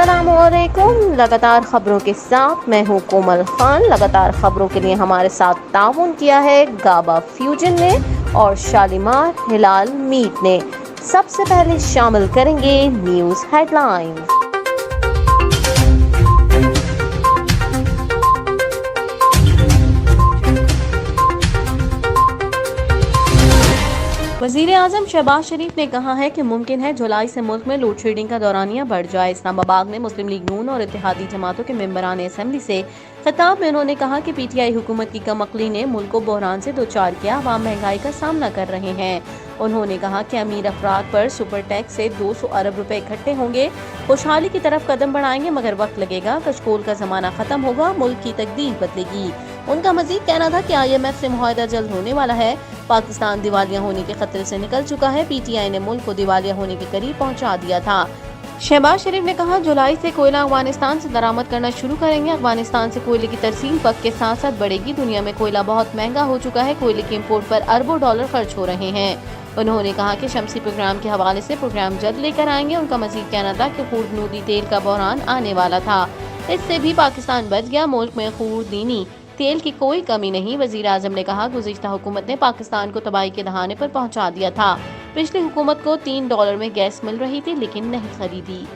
अस्सलाम वालेकुम। लगातार खबरों के साथ मैं हूं कोमल खान। लगातार खबरों के लिए हमारे साथ ताउन किया है गाबा फ्यूजन ने और शालीमार हिलाल मीट ने। सबसे पहले शामिल करेंगे न्यूज़ हेडलाइंस। वज़ीर आज़म शहबाज शरीफ ने कहा है कि मुमकिन है जुलाई से मुल्क में लोड शेडिंग का दौरानिया बढ़ जाए। इस्लामाबाद में मुस्लिम लीग नून और इत्तेहादी जमातों के मेंबरान असम्बली से खिताब में उन्होंने कहा कि पीटीआई हुकूमत की कम अक्ली ने मुल्क को बहरान से दोचार किया। अवाम महंगाई का सामना कर रहे हैं। उन्होंने कहा कि अमीर अफराद पर सुपर टैक्स से 200 अरब रुपए इकट्ठे होंगे। खुशहाली की तरफ कदम बढ़ाएंगे मगर वक्त लगेगा। कशकोल का जमाना खत्म होगा, मुल्क की तकदीर बदलेगी। उनका मजीद कहना था कि IMF से मुआहदा जल्द होने वाला है। पाकिस्तान दिवालिया होने के खतरे से निकल चुका है। PTI ने मुल्क को दिवालिया होने के करीब पहुंचा दिया था। शहबाज शरीफ ने कहा जुलाई से कोयला अफगानिस्तान से दरामद करना शुरू करेंगे। अफगानिस्तान से कोयले की तरसील वक्त के साथ साथ बढ़ेगी। दुनिया में कोयला बहुत महंगा हो चुका है। कोयले के इम्पोर्ट पर अरबों डॉलर खर्च हो रहे हैं। उन्होंने कहा कि शमसी प्रोग्राम के हवाले से प्रोग्राम जल्द लेकर आएंगे। उनका मजीद कहना था कि खूर्दनूदी तेल का बहरान आने वाला था, इससे भी पाकिस्तान बच गया। मुल्क में खूर्दीनी तेल की कोई कमी नहीं। वज़ीर आज़म ने कहा गुज़िश्ता हुकूमत ने पाकिस्तान को तबाही के दहाने पर पहुंचा दिया था। पिछली हुकूमत को $3 में गैस मिल रही थी लेकिन नहीं खरीदी।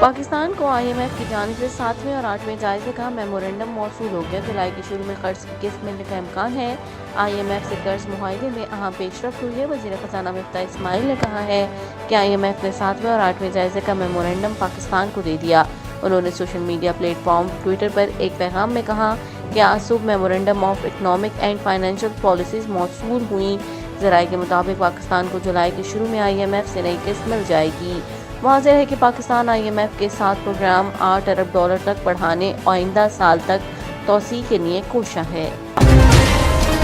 पाकिस्तान को IMF की जानिब से 7वें और 8वें जायजे का मेमोरेंडम मौसूल हो गया। जुलाई के शुरू में कर्ज की किस्त मिलने का इम्कान है। IMF से कर्ज मुआहदे में अहम पेशरफ्त हुई है। वज़ीर ख़ज़ाना मिफ्ताह इस्माइल ने कहा है कि IMF ने 7वें और 8वें जायजे का मेमोरेंडम पाकिस्तान को दे दिया। उन्होंने सोशल मीडिया प्लेटफॉर्म ट्विटर पर एक पैगाम में कहा कि आज सुबह memorandum of economic and financial policies मौसूल हुई। ज़राए के मुताबिक पाकिस्तान को जुलाई के शुरू में IMF से नई किस्त मिल जाएगी। वाज़ेह है कि पाकिस्तान IMF के साथ प्रोग्राम $8 अरब तक बढ़ाने आइंदा साल तक तोसी के लिए कोशा है।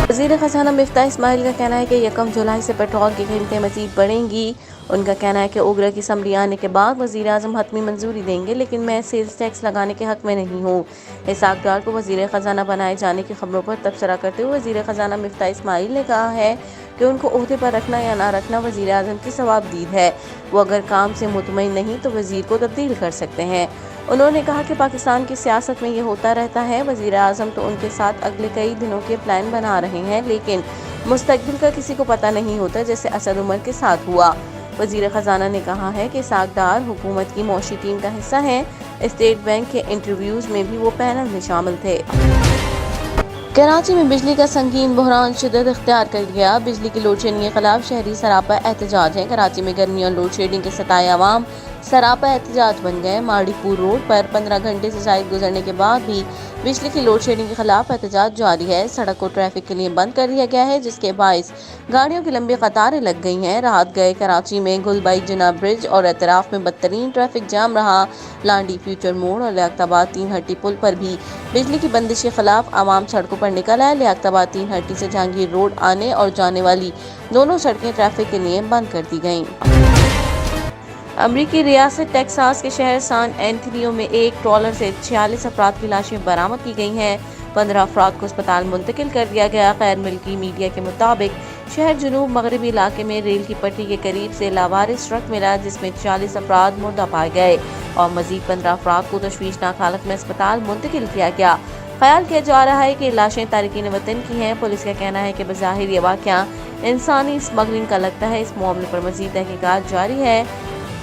वज़ीर ख़ज़ाना मिफ्ताह इस्माइल का कहना है कि 1 जुलाई से पेट्रोल की कीमतें मज़ीद बढ़ेंगी। उनका कहना है कि ओगरा की असम्बली आने के बाद वज़ीर आज़म हतमी मंजूरी देंगे, लेकिन मैं सेल्स टैक्स लगाने के हक़ में नहीं हूँ। इसहाक़ डार को वज़ीर ख़ज़ाना बनाए जाने की खबरों पर तबसरा करते हुए वज़ीर ख़ज़ाना मिफ्ताह इस्माइल ने कहा है कि उनको ओहदे पर रखना या ना रखना वज़ीर आज़म की सवाबदीद है। वो अगर काम से मुतमईन नहीं तो वज़ीर को तब्दील कर सकते हैं। उन्होंने कहा कि पाकिस्तान की सियासत में ये होता रहता है। वज़ीर आज़म तो उनके साथ अगले कई दिनों के प्लान बना रहे हैं, लेकिन मुस्तकबिल का किसी को पता नहीं होता, जैसे असद उमर के साथ हुआ। वज़ीर ख़ज़ाना ने कहा है कि इसहाक़ डार हुकूमत की मौशी टीम का हिस्सा हैं। स्टेट बैंक के इंटरव्यूज़ में भी वो पैनल में शामिल थे। कराची में बिजली का संगीन बहरान शिद्दत इख्तियार कर गया। बिजली की लोड शेडिंग के खिलाफ शहरी सरापा एहतजाज है। कराची में गर्मी और लोड शेडिंग के सताए अवाम सरापा एहतजाज बन गए। माड़ीपुर रोड पर 15 घंटे से जायद गुजरने के बाद भी बिजली की लोड शेडिंग के खिलाफ एहतजाज जारी है। सड़क को ट्रैफिक के लिए बंद कर दिया गया है, जिसके बाइस गाड़ियों की लंबी कतारें लग गई हैं। रात गए कराची में गुलबाई जिना ब्रिज और एतराफ में बदतरीन ट्रैफिक जाम रहा। लांडी फ्यूचर मोड़ और लियाकताबाद 3 हट्टी पुल पर भी बिजली की बंदिश के खिलाफ आवाम सड़कों पर निकल आए। लियाकताबाद 3 हट्टी से जहांगीर रोड आने और जाने वाली दोनों सड़कें ट्रैफिक के लिए बंद कर दी गईं। अमरीकी रियासत टेक्सास के शहर सान एंथोनियो में एक ट्रॉलर से 46 अफराद की लाशें बरामद की गई हैं। 15 अफराद को अस्पताल मुंतकिल कर दिया गया। गैर मिल्की मीडिया के मुताबिक शहर जुनूब मगरबी इलाके में रेल की पटरी के करीब से लावारिस ट्रक मिला, जिसमें 40 अफराद मुर्दा पाए गए और मजीद 15 अफराद को तशवीशनाक हालत में अस्पताल मुंतकिल किया गया। ख्याल किया जा रहा है कि लाशें तारिकीन वतन की हैं। पुलिस का कहना है कि बज़ाहिर ये वाक़या इंसानी स्मगलिंग का लगता है। इस मामले पर मजीद तहकीकात जारी है।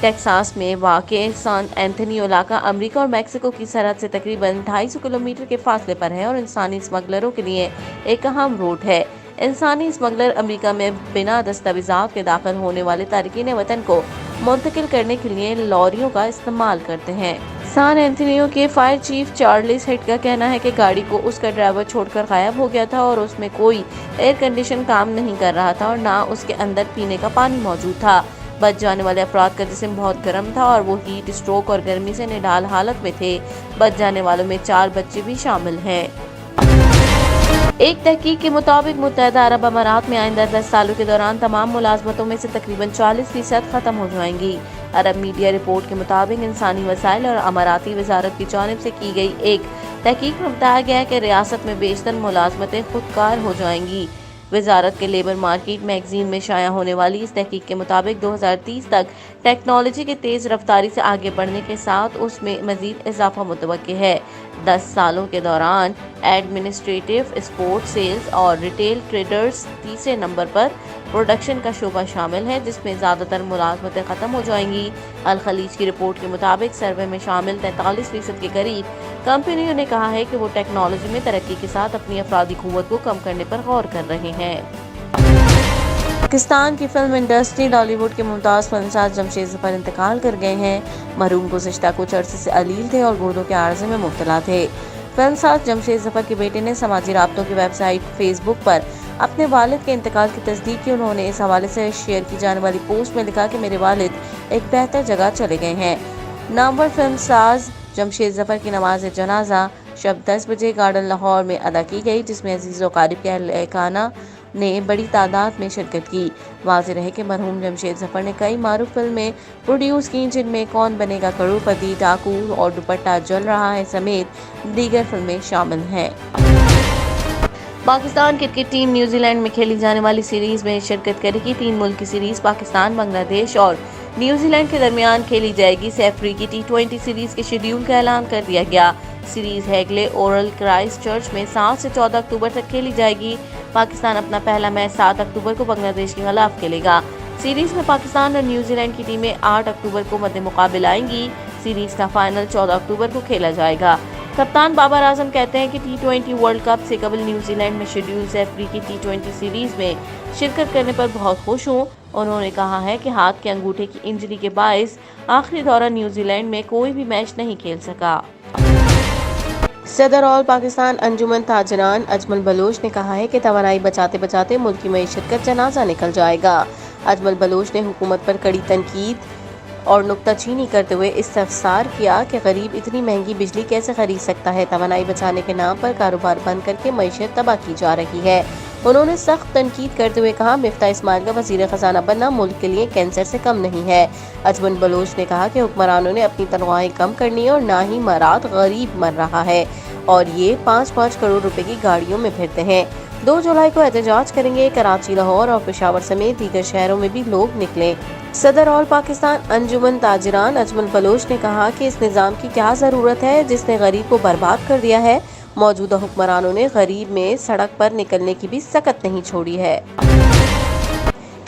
टेक्सास में वाक़े सान एंथोनियो इलाका अमेरिका और मैक्सिको की सरहद से तकरीबन 250 किलोमीटर के फासले पर है और इंसानी स्मगलरों के लिए एक अहम रूट है। इंसानी स्मगलर अमेरिका में बिना दस्तावेज़ात के दाखिल होने वाले तारिकीन वतन को मुंतकिल करने के लिए लॉरियों का इस्तेमाल करते हैं। सान एंथोनियो के फायर चीफ चार्ल्स हिट का कहना है कि गाड़ी को उसका ड्राइवर छोड़कर गायब हो गया था और उसमें कोई एयर कंडीशन काम नहीं कर रहा था और ना उसके अंदर पीने का पानी मौजूद था। बच जाने वाले अफराद का जिस्म बहुत गर्म था और वो हीट स्ट्रोक और गर्मी से निडाल हालत में थे। बच जाने वालों में 4 बच्चे भी शामिल हैं। एक तहकीक के मुताबिक मुत्तहदा अरब अमारात में आइंदा 10 सालों के दौरान तमाम मुलाजमतों में से तकरीबन 40% खत्म हो जाएंगी। अरब मीडिया रिपोर्ट के मुताबिक इंसानी वसाइल और अमाराती वजारत की जानिब से की गई एक तहकीक में बताया गया है कि रियासत में बेशतर मुलाजमतें खुदकार हो जाएंगी। وزارت کے لیبر مارکیٹ میگزین میں شائع ہونے والی اس تحقیق کے مطابق 2030 تک ٹیکنالوجی کے تیز رفتاری سے آگے بڑھنے کے ساتھ اس میں مزید اضافہ متوقع ہے۔ 10 سالوں کے دوران ایڈمنسٹریٹو، اسپورٹ، سیلز اور ریٹیل ٹریڈرز تیسرے نمبر پر، پروڈکشن کا شعبہ شامل ہے جس میں زیادہ تر ملازمتیں ختم ہو جائیں گی۔ الخلیج کی رپورٹ کے مطابق سروے میں شامل 43% کے قریب کمپنیوں نے کہا ہے کہ وہ ٹیکنالوجی میں ترقی کے ساتھ اپنی افرادی قوت کو کم کرنے پر غور کر رہے ہیں۔ پاکستان کی فلم انڈسٹری ڈالی ووڈ کے ممتاز فلمساز جمشید ظفر انتقال کر گئے ہیں۔ مرحوم گزشتہ کچھ عرصے سے علیل تھے اور گردوں کے عارضے میں مبتلا تھے۔ فلمساز جمشید ظفر کے بیٹے نے سماجی رابطوں کی ویب سائٹ فیس بک پر اپنے والد کے انتقال کی تصدیق کی۔ انہوں نے اس حوالے سے شیئر کی جانے والی پوسٹ میں لکھا کہ میرے والد ایک بہتر جگہ چلے گئے ہیں۔ نامور فلم ساز جمشید ظفر کی نماز جنازہ شب 10 بجے گارڈن لاہور میں ادا کی گئی، جس میں عزیز و اقارب کے اہل خانہ نے بڑی تعداد میں شرکت کی۔ واضح رہے کہ مرحوم جمشید ظفر نے کئی معروف فلمیں پروڈیوس کی جن میں کون بنے گا کروڑ پتی، ڈاکو اور دوپٹہ جل رہا ہے سمیت دیگر فلمیں شامل ہیں۔ Pakistan cricket team New Zealand میں کھیلی جانے والی سیریز میں شرکت کرے گی۔ 3 ملکی سیریز پاکستان، بنگلہ دیش اور نیوزی لینڈ کے درمیان کھیلی جائے گی۔ سیف کی T20 سیریز کے شیڈول کا اعلان کر دیا گیا۔ سیریز ہیگلے اورل کرائسٹ چرچ میں 7 سے 14 اکتوبر تک کھیلی جائے گی۔ پاکستان اپنا پہلا میچ 7 اکتوبر کو بنگلہ دیش کے خلاف کھیلے گا۔ سیریز میں پاکستان اور نیوزی لینڈ کی ٹیمیں 8 اکتوبر کو مد مقابل آئیں گی۔ سیریز کا فائنل 14 اکتوبر کو کھیلا جائے گا۔ کپتان بابر اعظم کہتے ہیں کہ T20 ورلڈ کپ سے قبل نیوزی لینڈ میں شیڈول سیف کی T20 سیریز میں شرکت کرنے پر بہت خوش ہوں۔ انہوں نے کہا ہے کہ ہاتھ کے انگوٹھے کی انجری کے باعث آخری دورہ نیوزی لینڈ میں کوئی بھی میچ نہیں کھیل سکا۔ صدر آل پاکستان انجمن تاجران اجمل بلوچ نے کہا ہے کہ توانائی بچاتے بچاتے ملک کی معیشت کا جنازہ نکل جائے گا۔ اجمل بلوچ نے حکومت پر کڑی تنقید اور نکتہ چینی کرتے ہوئے استفسار کیا کہ غریب اتنی مہنگی بجلی کیسے خرید سکتا ہے۔ توانائی بچانے کے نام پر کاروبار بند کر کے معیشت تباہ کی جا رہی ہے۔ انہوں نے سخت تنقید کرتے ہوئے کہا مفتاح اسماعیل کا وزیر خزانہ بننا ملک کے لیے کینسر سے کم نہیں ہے۔ اجمل بلوچ نے کہا کہ حکمرانوں نے اپنی تنخواہیں کم کرنی اور نہ ہی مراد غریب مر رہا ہے اور یہ 5-5 کروڑ روپے کی گاڑیوں میں پھرتے ہیں۔ 2 جولائی کو احتجاج کریں گے۔ کراچی، لاہور اور پشاور سمیت دیگر شہروں میں بھی لوگ نکلیں۔ صدر آل پاکستان انجمن تاجران اجمل بلوچ نے کہا کہ اس نظام کی کیا ضرورت ہے جس نے غریب کو برباد کر دیا ہے۔ موجودہ حکمرانوں نے غریب میں سڑک پر نکلنے کی بھی سکت نہیں چھوڑی ہے۔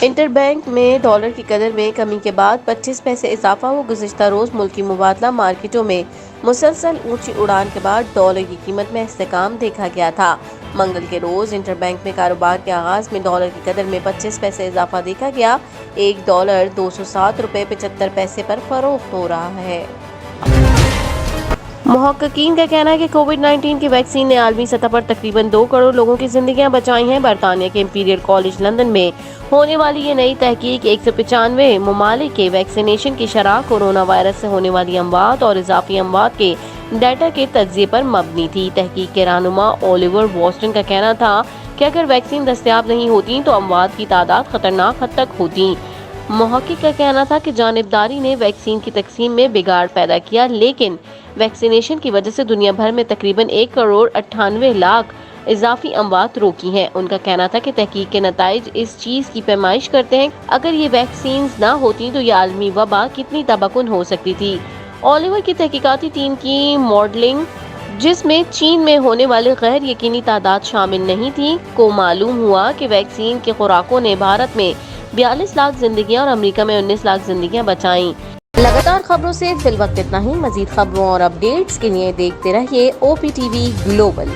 انٹر بینک میں ڈالر کی قدر میں کمی کے بعد 25 پیسے اضافہ ہوا۔ گزشتہ روز ملکی مبادلہ مارکیٹوں میں مسلسل اونچی اڑان کے بعد ڈالر کی قیمت میں استحکام دیکھا گیا تھا۔ منگل کے روز انٹر بینک میں کاروبار کے آغاز میں ڈالر کی قدر میں 25 پیسے اضافہ دیکھا گیا۔ ایک ڈالر 207 روپے 75 پیسے پر فروخت ہو رہا ہے۔ محققین کا کہنا ہے کہ کووڈ-19 کی ویکسین نے عالمی سطح پر تقریباً 2 کروڑ لوگوں کی زندگیاں بچائی ہیں۔ برطانیہ کے امپیریل کالج لندن میں ہونے والی یہ نئی تحقیق 195 ممالک کے ویکسینیشن کی شرح، کورونا وائرس سے ہونے والی اموات اور اضافی اموات کے ڈیٹا کے تجزیے پر مبنی تھی۔ تحقیق کے رہنما اولیور واسٹن کا کہنا تھا کہ اگر ویکسین دستیاب نہیں ہوتی تو اموات کی تعداد خطرناک حد تک ہوتی۔ محقق کا کہنا تھا کہ جانبداری نے ویکسین کی تقسیم میں بگاڑ پیدا کیا، لیکن ویکسینیشن کی وجہ سے دنیا بھر میں تقریباً 1 کروڑ 98 لاکھ اضافی اموات روکی ہیں۔ ان کا کہنا تھا کہ تحقیق کے نتائج اس چیز کی پیمائش کرتے ہیں اگر یہ ویکسینز نہ ہوتی تو یہ عالمی وبا کتنی تباہ کن ہو سکتی تھی۔ اولیور کی تحقیقاتی ٹیم کی ماڈلنگ، جس میں چین میں ہونے والے غیر یقینی تعداد شامل نہیں تھی، کو معلوم ہوا کہ ویکسین کے خوراکوں نے بھارت میں 42 لاکھ زندگیاں اور امریکہ میں 19 لاکھ زندگیاں بچائیں۔ لگاتار خبروں سے فی الوقت اتنا ہی۔ مزید خبروں اور اپڈیٹس کے لیے دیکھتے رہیے OPTV گلوبل۔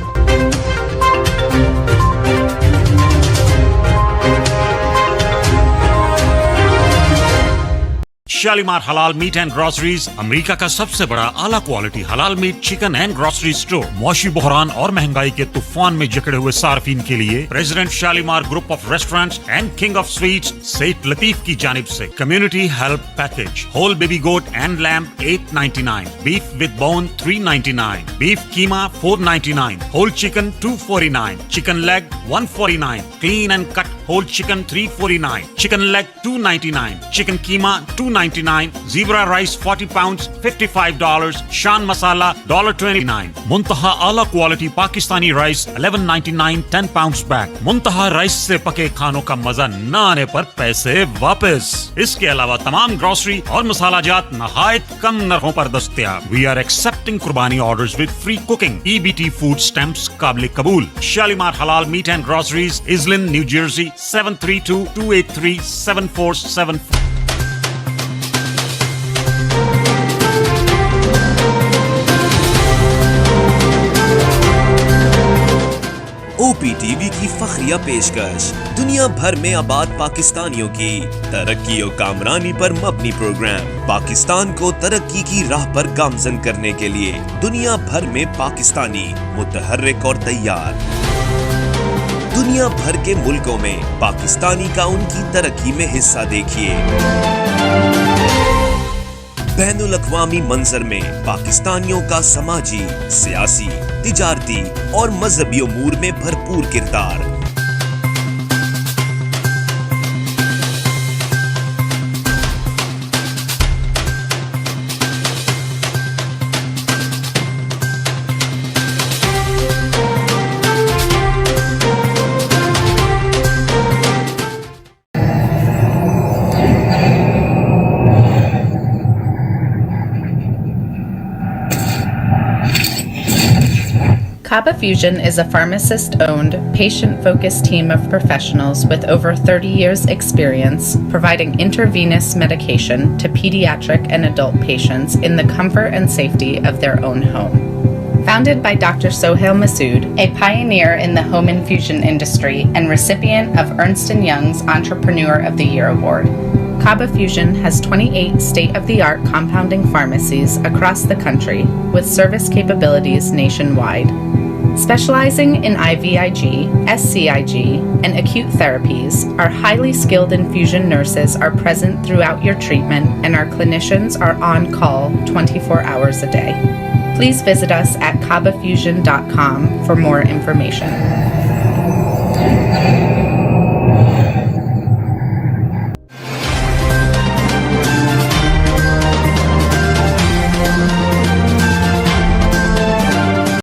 شالیمار حلال میٹ اینڈ گروسریز، امریکہ کا سب سے بڑا اعلیٰ کوالٹی حلال meat, chicken and grocery store. معاشی بحران اور مہنگائی کے طوفان میں جکڑے ہوئے صارفین کے لیے president Shalimar group of restaurants and king of sweets سیٹ لطیف کی جانب سے community help package, whole baby goat and lamb 899، beef with bone 399، beef keema 499، whole chicken 249، chicken leg 149، clean and cut whole chicken $3.49, chicken leg $2.99, chicken keema $2.99, zebra rice 40 pounds $55, shan masala $1.29, muntaha ala quality Pakistani rice $11.99 10 pounds back. muntaha rice से पके खानों का मजा न आने पर पैसे वापस. इसके अलावा तमाम ग्रोसरी और मसाला जात नहायत कम नरखों पर दस्तयाब. We are accepting कुर्बानी orders with free cooking. EBT food stamps काबिल कबूल. Shalimar Halal Meat and Groceries, Islin, New Jersey 732-283-7474. OPTV की फखरिया पेशकश दुनिया भर में आबाद पाकिस्तानियों की तरक्की और कामरानी पर मबनी प्रोग्राम. पाकिस्तान को तरक्की की राह पर गामजन करने के लिए दुनिया भर में पाकिस्तानी मुतहर्रिक और तैयार. दुनिया भर के मुल्कों में पाकिस्तानी का उनकी तरक्की में हिस्सा देखिए. बैनुल अक़वामी मंजर में पाकिस्तानियों का समाजी, सियासी, तिजारती और मजहबी उमूर में भरपूर किरदार. Kaba Fusion is a pharmacist-owned, patient-focused team of professionals with over 30 years' experience providing intravenous medication to pediatric and adult patients in the comfort and safety of their own home. Founded by Dr. Sohail Masood, a pioneer in the home infusion industry and recipient of Ernst & Young's Entrepreneur of the Year Award, Kaba Fusion has 28 state-of-the-art compounding pharmacies across the country with service capabilities nationwide. Specializing in IVIG, SCIG, and acute therapies, our highly skilled infusion nurses are present throughout your treatment and our clinicians are on call 24 hours a day. Please visit us at kabafusion.com for more information.